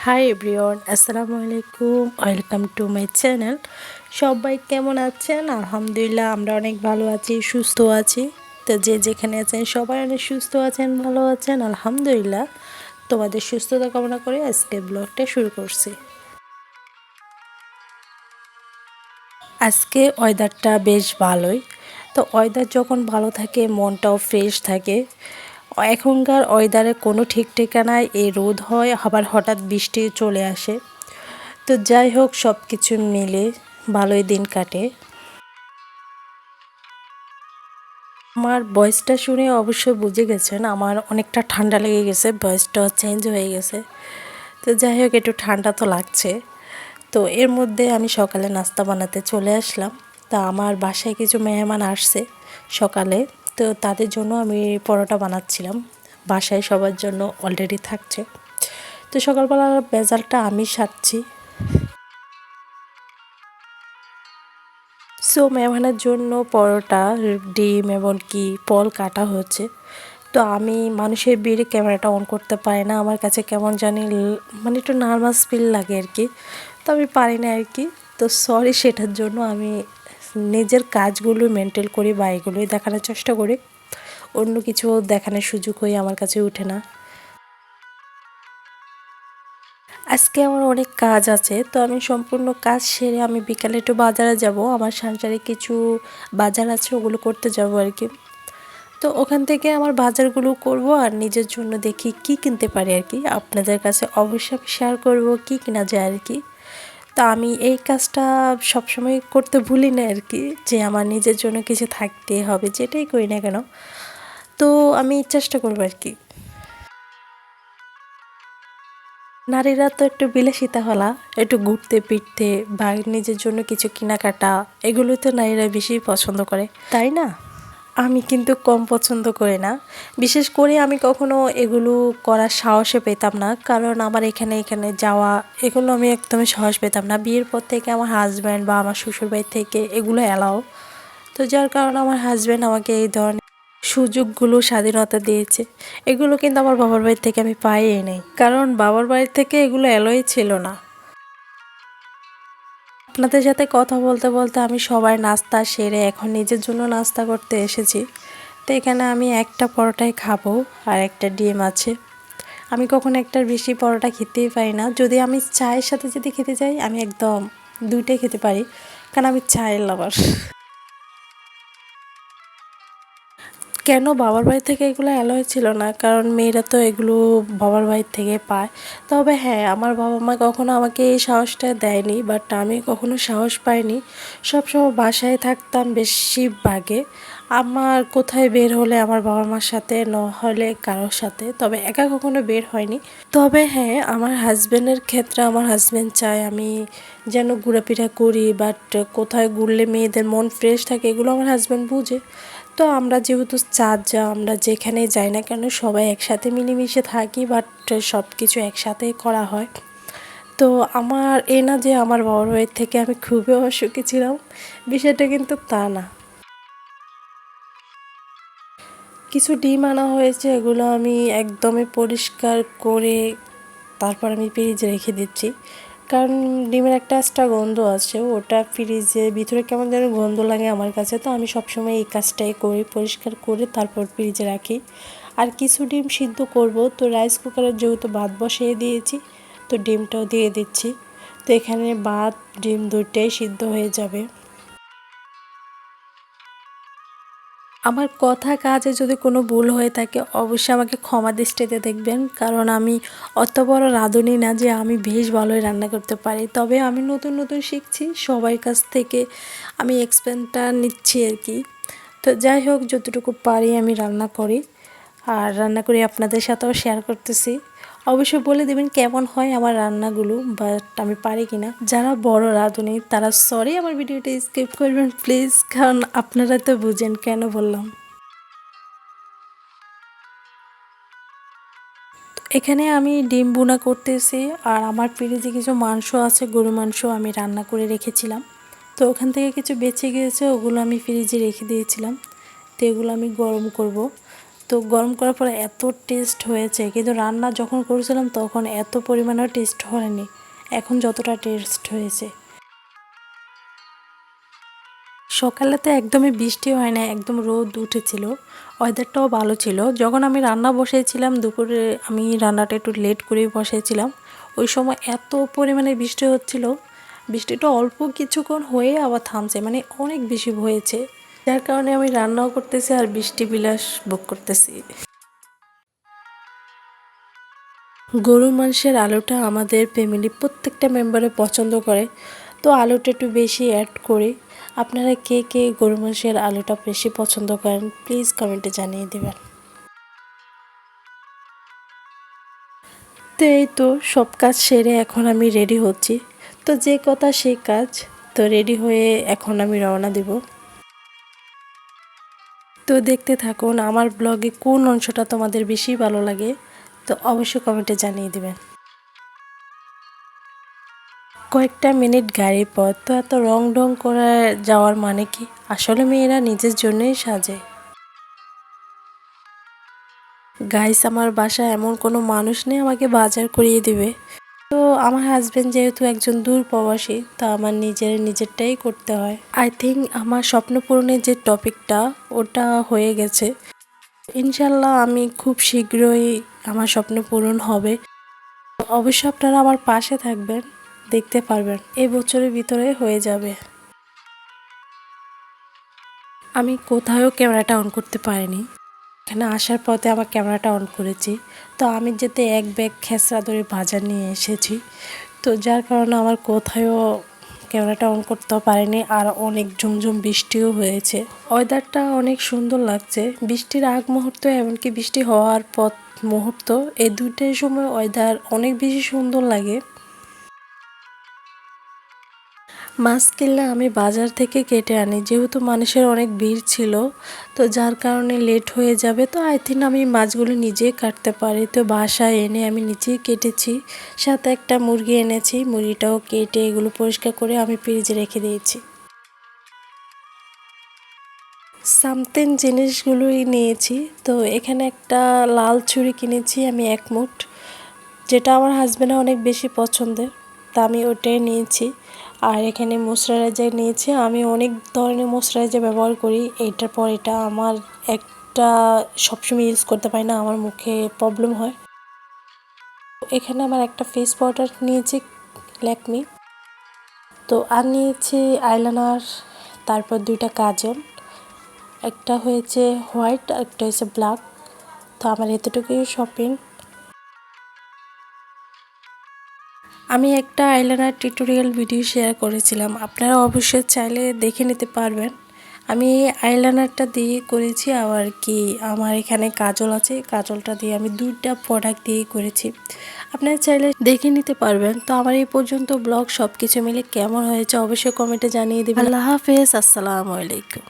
Hi everyone, আসসালামু আলাইকুম। Welcome to my channel. সবাই কেমন আছেন? আলহামদুলিল্লাহ আমরা অনেক ভালো আছি, সুস্থ আছি। তো যে যেখানে আছেন সবাই অনেক সুস্থ আছেন, ভালো আছেন আলহামদুলিল্লাহ। তোমাদের সুস্থতা কামনা করে আজকে ব্লগটা শুরু করছি। আজকে ওয়েদারটা বেশ ভালোই। তো ওয়েদার যখন ভালো থাকে মনটাও ফ্রেশ থাকে। এখনকার ওয়েদারে কোনো ঠিক ঠিকানায় এই রোদ হয়, আবার হঠাৎ বৃষ্টি চলে আসে। তো যাই হোক, সব কিছু মিলে ভালোই দিন কাটে। আমার ভয়েসটা শুনে অবশ্যই বুঝে গেছেন আমার অনেকটা ঠান্ডা লেগে গেছে, ভয়েসটা চেঞ্জ হয়ে গেছে। তো যাই হোক, একটু ঠান্ডা তো লাগছে। তো এর মধ্যে আমি সকালে নাস্তা বানাতে চলে আসলাম। তা আমার বাসায় কিছু মেহমান আসছে সকালে, তো তাদের জন্য আমি পরোটা বানাচ্ছিলাম। বাসায় সবার জন্য অলরেডি থাকছে। তো সকালবেলার ভেজালটা আমি সারছি। সো মেহমানের জন্য পরোটা, ডিম এমনকি ফল কাটা হচ্ছে। তো আমি মানুষের ভিড়ে ক্যামেরাটা অন করতে পারি না, আমার কাছে কেমন জানি মানে একটু নার্ভাস ফিল লাগে আর কি। তো আমি পারি না আর কি। তো সরি সেটার জন্য। আমি নিজের কাজগুলো মেনটেন করি বা এগুলোই দেখানোর চেষ্টা করি, অন্য কিছু দেখানোর সুযোগ হয়ে আমার কাছে ওঠে না। আজকে আমার অনেক কাজ আছে, তো আমি সম্পূর্ণ কাজ সেরে আমি বিকালে একটু বাজারে যাব। আমার সংসারে কিছু বাজার আছে, ওগুলো করতে যাব আর কি। তো ওখান থেকে আমার বাজারগুলো করব আর নিজের জন্য দেখি কি কিনতে পারি আর কি। আপনাদের কাছে অবশ্যই আমি শেয়ার করব কি কিনা যায় আর কি। তো আমি এই কাজটা সবসময় করতে ভুলি না আর কি, যে আমার নিজের জন্য কিছু থাকতে হবে, যেটাই করি না কেন। তো আমি চেষ্টা করবো আর কি। নারীরা তো একটু বিলাসিতা হলা, একটু ঘুরতে ফিরতে বা নিজের জন্য কিছু কেনাকাটা, এগুলো তো নারীরা বেশি পছন্দ করে, তাই না? আমি কিন্তু কম পছন্দ করি না। বিশেষ করে আমি কখনো এগুলো করার সাহসে পেতাম না, কারণ আমার এখানে এখানে যাওয়া, এগুলো আমি একদমই সাহস পেতাম না। বিয়ের পর থেকে আমার হাজব্যান্ড বা আমার শ্বশুরবাড়ি থেকে এগুলো অ্যালাও। তো যার কারণে আমার হাজব্যান্ড আমাকে এই ধরনের সুযোগগুলো, স্বাধীনতা দিয়েছে। এগুলো কিন্তু আমার বাবার বাড়ি থেকে আমি পাইই নাই, কারণ বাবার বাড়ি থেকে এগুলো অ্যালোই ছিল না। আপনাদের সাথে কথা বলতে বলতে আমি সবার নাস্তা সেরে এখন নিজের জন্য নাস্তা করতে এসেছি। তো এখানে আমি একটা পরোটাই খাবো আর একটা ডিম আছে। আমি কখনো একটার বেশি পরোটা খেতেই পারি না। যদি আমি চায়ের সাথে যদি খেতে চাই, আমি একদম দুইটাই খেতে পারি, কারণ আমি চায়ের লাভার। কেন বাবার বাড়ি থেকে এগুলো অ্যালাউ ছিল না, কারণ মেয়েরা তো এগুলো বাবার বাড়ির থেকে পায়। তবে হ্যাঁ, আমার বাবা মা কখনো আমাকে এই সাহসটা দেয়নি, বাট আমি কখনো সাহস পাইনি। সবসময় বাসায় থাকতাম বেশিরভাগে। আমার কোথায় বের হলে আমার বাবা মার সাথে, না হলে কারোর সাথে, তবে একা কখনো বের হয়নি। তবে হ্যাঁ, আমার হাজব্যান্ডের ক্ষেত্রে আমার হাজব্যান্ড চায় আমি যেন ঘোরাফেরা করি, বাট কোথায় ঘুরলে মেয়েদের মন ফ্রেশ থাকে এগুলো আমার হাজব্যান্ড বুঝে। তো আমরা যেহেতু আমরা যেখানেই যাই না কেন সবাই একসাথে মিলেমিশে থাকি, বাট সব কিছু একসাথেই করা হয়। তো আমার না যে আমার বাবার বাড়ির থেকে আমি খুবই অসুখী ছিলাম, বিষয়টা কিন্তু তা না। কিছু ডিম আনা হয়েছে, এগুলো আমি একদমই পরিষ্কার করে তারপর আমি ফ্রিজে রেখে দিচ্ছি, কারণ ডিমের একটা এক্সট্রা গন্ধ আছে, ওটা ফ্রিজে ভিতরে কেমন যেন গন্ধ লাগে আমার কাছে। তো আমি সবসময় এই কাজটাই করি, পরিষ্কার করে তারপর ফ্রিজে রাখি। আর কিছু ডিম সিদ্ধ করব, তো রাইস কুকারে যেহেতু ভাত বসিয়ে দিয়েছি, তো ডিমটাও দিয়ে দিচ্ছি। তো এখানে ভাত ডিম দুইটাই সিদ্ধ হয়ে যাবে। আমার কথা কাজে যদি কোনো ভুল হয়ে থাকে অবশ্যই আমাকে ক্ষমা দৃষ্টিতে দেখবেন, কারণ আমি অত বড় রাঁধুনি না যে আমি বেশ ভালোই রান্না করতে পারি। তবে আমি নতুন নতুন শিখছি, সবার কাছ থেকে আমি এক্সপেরিয়েন্সটা নিচ্ছি আর কি। তো যাই হোক, যতটুকু পারি আমি রান্না করি, আর রান্না করে আপনাদের সাথেও শেয়ার করতেছি। অবশ্যই বলে দেবেন কেমন হয় আমার রান্নাগুলো, বাট আমি পারি কিনা। যারা বড় রাঁধুনি তারা সরি আমার ভিডিওটা স্কিপ করবেন প্লিজ, কারণ আপনারা তো বুঝেন কেন বললাম। এখানে আমি ডিম ভুনা করতেছি, আর আমার ফ্রিজে কিছু মাংস আছে, গরু মাংস আমি রান্না করে রেখেছিলাম। তো ওখান থেকে কিছু বেঁচে গিয়েছে, ওগুলো আমি ফ্রিজে রেখে দিয়েছিলাম। তো এগুলো আমি গরম করব। তো গরম করার পরে এত টেস্ট হয়েছে, কিন্তু রান্না যখন করেছিলাম তখন এত পরিমাণেও টেস্ট হয়নি এখন যতটা টেস্ট হয়েছে। সকালে তো একদমই বৃষ্টি হয় না, একদম রোদ উঠেছিল, ওয়েদারটাও ভালো ছিল। যখন আমি রান্না বসিয়েছিলাম দুপুরে, আমি রান্নাটা একটু লেট করে বসিয়েছিলাম, ওই সময় এত পরিমাণে বৃষ্টি হচ্ছিল, বৃষ্টিটা অল্প কিছুক্ষণ হয়ে আবার থামছে, মানে অনেক বেশি হয়েছে, যার কারণে আমি রান্নাও করতেছি আর বৃষ্টি বিলাস ভোগ করতেছি। গরুর মাংসের আলুটা আমাদের ফ্যামিলি প্রত্যেকটা মেম্বারে পছন্দ করে, তো আলুটা একটু বেশি অ্যাড করি। আপনারা কে কে গরুর মাংসের আলুটা বেশি পছন্দ করেন প্লিজ কমেন্টে জানিয়ে দেবেন। তো এই তো সব কাজ সেরে এখন আমি রেডি হচ্ছি, তো যে কথা সেই কাজ। তো রেডি হয়ে এখন আমি রওনা দেব। তো দেখতে থাকুন আমার ব্লগে কোন অংশটা তোমাদের বেশি ভালো লাগে, তো অবশ্যই কমেন্টে জানিয়ে দেবেন। কয়েকটা মিনিট গাড়ির পথ, তো এত রং ঢং করে যাওয়ার মানে কি, আসলে মেয়েরা নিজের জন্যই সাজে। গাইস, আমার বাসায় এমন কোনো মানুষ নেই আমাকে বাজার করিয়ে দিবে, তো আমার হাজবেন্ড যেহেতু একজন দূর প্রবাসী, তা আমার নিজেরটাই করতে হয়। আই থিঙ্ক আমার স্বপ্ন পূরণের যে টপিকটা ওটা হয়ে গেছে, ইনশাল্লাহ আমি খুব শীঘ্রই আমার স্বপ্ন পূরণ হবে। অবশ্যই আপনারা আমার পাশে থাকবেন, দেখতে পারবেন এই বছরের ভিতরে হয়ে যাবে। আমি কোথাও ক্যামেরাটা অন করতে পারিনি, এখানে আসার পথে আমার ক্যামেরাটা অন করেছি। তো আমি যেতে এক ব্যাগ খেসরা ধরে বাজার নিয়ে এসেছি, তো যার কারণে আমার কোথাও ক্যামেরাটা অন করতেও পারিনি, আর অনেক ঝুমঝুম বৃষ্টিও হয়েছে। ওয়েদারটা অনেক সুন্দর লাগছে, বৃষ্টির আগ মুহূর্ত এমনকি বৃষ্টি হওয়ার পথ মুহূর্ত, এই দুইটার সময় ওয়েদার অনেক বেশি সুন্দর লাগে। মাছ কিনলে আমি বাজার থেকে কেটে আনি, যেহেতু মানুষের অনেক ভিড় ছিল, তো যার কারণে লেট হয়ে যাবে, তো আই থিঙ্ক আমি মাছগুলো নিজেই কাটতে পারি, তো বাসায় এনে আমি নিজেই কেটেছি। সাথে একটা মুরগি এনেছি, মুরগিটাও কেটে এগুলো পরিষ্কার করে আমি ফ্রিজে রেখে দিয়েছি। সামথিং জিনিসগুলোই নিয়েছি, তো এখানে একটা লাল ছুরি কিনেছি আমি 1 মুঠ, যেটা আমার হাজব্যান্ডের অনেক বেশি পছন্দের, তা আমি ওটাই নিয়েছি। আর এখানে ময়শ্চারাইজার নিয়েছি, আমি অনেক ধরনের ময়শ্চারাইজার ব্যবহার করি, এইটার পর এটা আমার একটা সবসময় ইউজ করতে পারি না, আমার মুখে প্রবলেম হয়। এখানে আমার একটা ফেস পাউডার নিয়েছি ল্যাকমি, তো আর নিয়েছি আইলাইনার, তারপর 2টা কাজল, একটা হয়েছে হোয়াইট আর একটা হয়েছে ব্ল্যাক। তো আমার এতটুকুই শপিং। আমি একটা আইলাইনার টিউটোরিয়াল ভিডিও শেয়ার করেছিলাম, আপনারা অবশ্যই চাইলে দেখে নিতে পারবেন। আমি এই আইলাইনারটা দিয়ে করেছি, আবার কি আমার এখানে কাজল আছে, কাজলটা দিয়ে আমি 2টা প্রোডাক্ট দিয়ে করেছি, আপনারা চাইলে দেখে নিতে পারবেন। তো আমার এই পর্যন্ত ব্লগ সব কিছু মিলে কেমন হয়েছে অবশ্যই কমেন্টে জানিয়ে দেবেন। আল্লাহ হাফেজ, আসসালামু আলাইকুম।